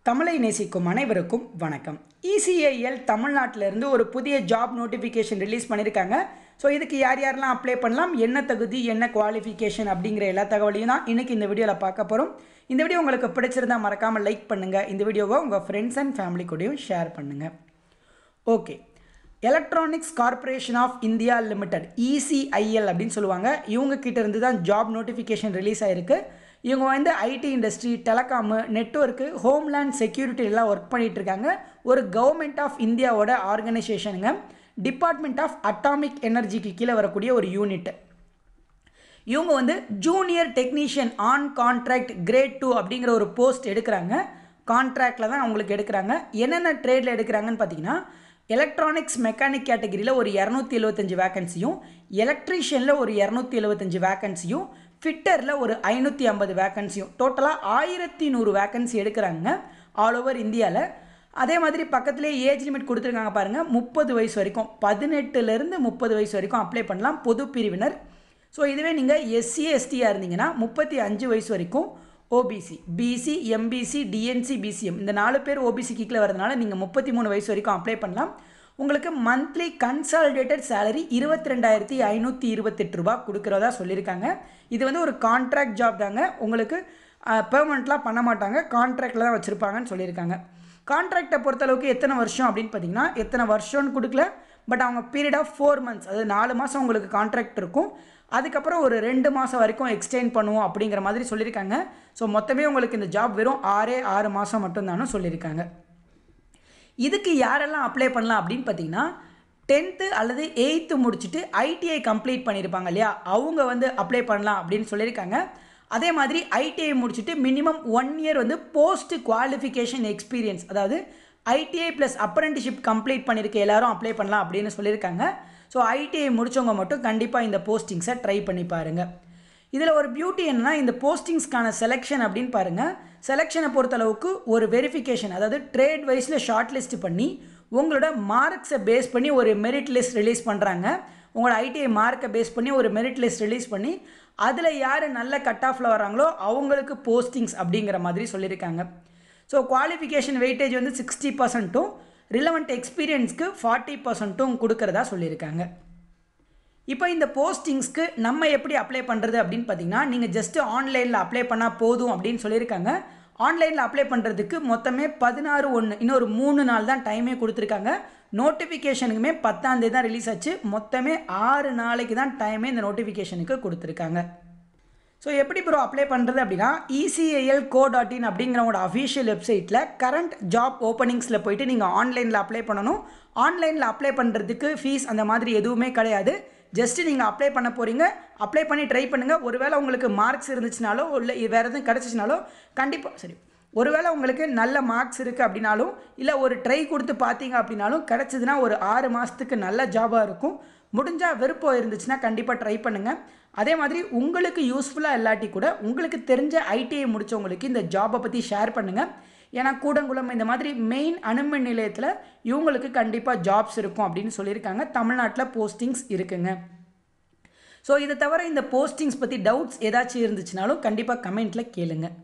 தமிழை நேசிக்கும் அனைவருக்கும் வணக்கம். இசிஐஎல் தமிழ்நாட்டிலிருந்து ஒரு புதிய ஜாப் நோட்டிஃபிகேஷன் ரிலீஸ் பண்ணியிருக்காங்க. ஸோ இதுக்கு யார் யாரெல்லாம் அப்ளை பண்ணலாம், என்ன தகுதி, என்ன குவாலிஃபிகேஷன் அப்படிங்கிற எல்லா தகவலையும் தான் இன்றைக்கி இந்த வீடியோவில் பார்க்க போகிறோம். இந்த வீடியோ உங்களுக்கு பிடிச்சிருந்தால் மறக்காமல் லைக் பண்ணுங்கள். இந்த வீடியோவை உங்கள் ஃப்ரெண்ட்ஸ் அண்ட் ஃபேமிலி கூடயும் ஷேர் பண்ணுங்கள். Okay, electronics corporation of India limited ECIL அப்படின்னு சொல்லுவாங்க. இவங்க கிட்ட இருந்து தான் ஜாப் நோட்டிஃபிகேஷன் ரிலீஸ் ஆகிருக்கு. இவங்க வந்து IT industry, telecom, network, homeland security எல்லாம் ஒர்க் பண்ணிகிட்ருக்காங்க. ஒரு கவர்மெண்ட் ஆஃப் இந்தியாவோட ஆர்கனைசேஷனுங்க. டிபார்ட்மெண்ட் ஆஃப் அட்டாமிக் எனர்ஜிக்கு கீழே வரக்கூடிய ஒரு யூனிட். இவங்க வந்து junior technician on contract grade 2 அப்படிங்கிற ஒரு போஸ்ட் எடுக்கிறாங்க. கான்ட்ராக்டில் தான் அவங்களுக்கு எடுக்கிறாங்க. என்னென்ன ட்ரேடில் எடுக்கிறாங்கன்னு பார்த்தீங்கன்னா, எலக்ட்ரானிக்ஸ் மெக்கானிக் கேட்டகிரியில் ஒரு 275 வேக்கன்சியும், எலக்ட்ரீஷியனில் ஒரு 275 வேக்கன்சியும், ஃபிட்டரில் ஒரு 550 வேக்கன்சியும், டோட்டலாக 1100 வேக்கன்சி எடுக்கிறாங்க ஆல் ஓவர் இந்தியாவில். அதே மாதிரி பக்கத்துலேயே ஏஜ் லிமிட் கொடுத்துருக்காங்க பாருங்கள். 30 வயசு வரைக்கும், 18லேருந்து 30 வயசு வரைக்கும் அப்ளை பண்ணலாம் பொது பிரிவினர். ஸோ இதுவே நீங்கள் எஸ்சி எஸ்டியாக இருந்தீங்கன்னா 35 வயசு வரைக்கும், OBC, BC, MBC, DNC, BCM இந்த 4 பேர் ஓபிசி கீழே வரதுனால நீங்கள் 33 வயசு வரைக்கும் அப்ளை பண்ணலாம். உங்களுக்கு மந்த்லி கன்சாலிடேட்டட் சேலரி 22,528 ரூபா கொடுக்குறதா சொல்லியிருக்காங்க. இது வந்து ஒரு கான்ட்ராக்ட் ஜாப் தாங்க. உங்களுக்கு பெர்மனெண்ட்லாம் பண்ண மாட்டாங்க, கான்ட்ராக்டில் தான் வச்சுருப்பாங்கன்னு சொல்லியிருக்காங்க. கான்ட்ராக்டை பொறுத்தளவுக்கு எத்தனை வருஷம் அப்படின்னு பார்த்தீங்கன்னா, எத்தனை வருஷம்னு கொடுக்கல, பட் அவங்க பீரியட் ஆஃப் 4 மந்த்ஸ், அதாவது 4 மாதம் உங்களுக்கு கான்ட்ராக்ட் இருக்கும். அதுக்கப்புறம் ஒரு 2 மாதம் வரைக்கும் எக்ஸ்டெண்ட் பண்ணுவோம் அப்படிங்கிற மாதிரி சொல்லியிருக்காங்க. ஸோ மொத்தமே உங்களுக்கு இந்த ஜாப் வெறும் 6 மாதம் மட்டும்தானு சொல்லியிருக்காங்க. இதுக்கு யாரெல்லாம் அப்ளை பண்ணலாம் அப்படின்னு பார்த்தீங்கன்னா, 10th அல்லது 8th முடிச்சுட்டு ஐடிஐ கம்ப்ளீட் பண்ணியிருப்பாங்க இல்லையா, அவங்க வந்து அப்ளை பண்ணலாம் அப்படின்னு சொல்லியிருக்காங்க. அதே மாதிரி ஐடிஐ முடிச்சுட்டு மினிமம் 1 இயர் வந்து போஸ்ட் குவாலிஃபிகேஷன் எக்ஸ்பீரியன்ஸ், அதாவது ஐடிஐ ப்ளஸ் அப்ரெண்டிஷிப் கம்ப்ளீட் பண்ணியிருக்க எல்லாரும் அப்ளை பண்ணலாம் அப்படின்னு சொல்லியிருக்காங்க. ஸோ ஐடிஐ முடித்தவங்க மட்டும் கண்டிப்பாக இந்த போஸ்டிங்ஸை ட்ரை பண்ணி பாருங்கள். இதில் ஒரு பியூட்டி என்னன்னா, இந்த போஸ்டிங்ஸ்க்கான செலெக்ஷன் அப்படின்னு பாருங்கள். செலெக்ஷனை பொறுத்தளவுக்கு ஒரு வெரிஃபிகேஷன், அதாவது ட்ரேட் வைஸில் ஷார்ட் லிஸ்ட் பண்ணி உங்களோட மார்க்ஸை பேஸ் பண்ணி ஒரு மெரிட் லிஸ்ட் ரிலீஸ் பண்ணுறாங்க. உங்களோட ஐடிஐ மார்க்கை பேஸ் பண்ணி ஒரு மெரிட் லிஸ்ட் ரிலீஸ் பண்ணி அதில் யார் நல்ல கட் ஆஃபில் வராங்களோ அவங்களுக்கு போஸ்டிங்ஸ் அப்படிங்கிற மாதிரி சொல்லியிருக்காங்க. ஸோ குவாலிஃபிகேஷன் வெயிட்டேஜ் வந்து 60%ம், ரிலவெண்ட் எக்ஸ்பீரியன்ஸ்க்கு 40%ம் கொடுக்குறதா சொல்லியிருக்காங்க. இப்போ இந்த போஸ்டிங்ஸ்க்கு நம்ம எப்படி அப்ளை பண்ணுறது அப்படின்னு பார்த்தீங்கன்னா, நீங்கள் ஜஸ்ட்டு ஆன்லைனில் அப்ளை பண்ணால் போதும் அப்படின்னு சொல்லியிருக்காங்க. ஆன்லைனில் அப்ளை பண்ணுறதுக்கு மொத்தமே 16/1 இன்னொரு 3 நாள் தான் டைமே கொடுத்துருக்காங்க. நோட்டிஃபிகேஷனுக்குமே 10ஆம் தேதி தான் ரிலீஸ் ஆச்சு. மொத்தமே 6 நாளைக்கு தான் டைமே இந்த நோட்டிஃபிகேஷனுக்கு கொடுத்துருக்காங்க. ஸோ எப்படி ப்ரோ அப்ளை பண்ணுறது அப்படின்னா, ECIL.co.in அப்படிங்கிறவங்களோட அஃபிஷியல் வெப்சைட்டில் கரண்ட் ஜாப் ஓப்பனிங்ஸில் போயிட்டு நீங்கள் ஆன்லைனில் அப்ளை பண்ணணும். ஆன்லைனில் அப்ளை பண்ணுறதுக்கு ஃபீஸ் அந்த மாதிரி எதுவுமே கிடையாது. ஜஸ்ட்டு நீங்கள் அப்ளை பண்ண போகிறீங்க, அப்ளை பண்ணி ட்ரை பண்ணுங்கள். ஒருவேளை உங்களுக்கு மார்க்ஸ் இருந்துச்சுனாலோ இல்லை வேறு எதுவும் கிடச்சிச்சினாலோ கண்டிப்பாக சரி, ஒருவேளை உங்களுக்கு நல்ல மார்க்ஸ் இருக்குது அப்படின்னாலும் இல்லை ஒரு ட்ரை கொடுத்து பார்த்தீங்க அப்படின்னாலும் கிடச்சிதுன்னா ஒரு 6 மாதத்துக்கு நல்ல ஜாபாக இருக்கும். முடிஞ்சால் விருப்பம் இருந்துச்சுன்னா கண்டிப்பாக ட்ரை பண்ணுங்கள். அதே மாதிரி உங்களுக்கு யூஸ்ஃபுல்லாக இல்லாட்டி கூட உங்களுக்கு தெரிஞ்ச ஐடிஐ முடித்தவங்களுக்கு இந்த ஜாபை பற்றி ஷேர் பண்ணுங்கள். ஏன்னா கூடங்குளம் இந்த மாதிரி மெயின் அணுமின் நிலையத்தில் இவங்களுக்கு கண்டிப்பாக ஜாப்ஸ் இருக்கும் அப்படின்னு சொல்லியிருக்காங்க. தமிழ்நாட்டில் போஸ்டிங்ஸ் இருக்குங்க. ஸோ இதை தவிர இந்த போஸ்டிங்ஸ் பற்றி டவுட்ஸ் ஏதாச்சும் இருந்துச்சுனாலும் கண்டிப்பாக கமெண்ட்டில் கேளுங்கள்.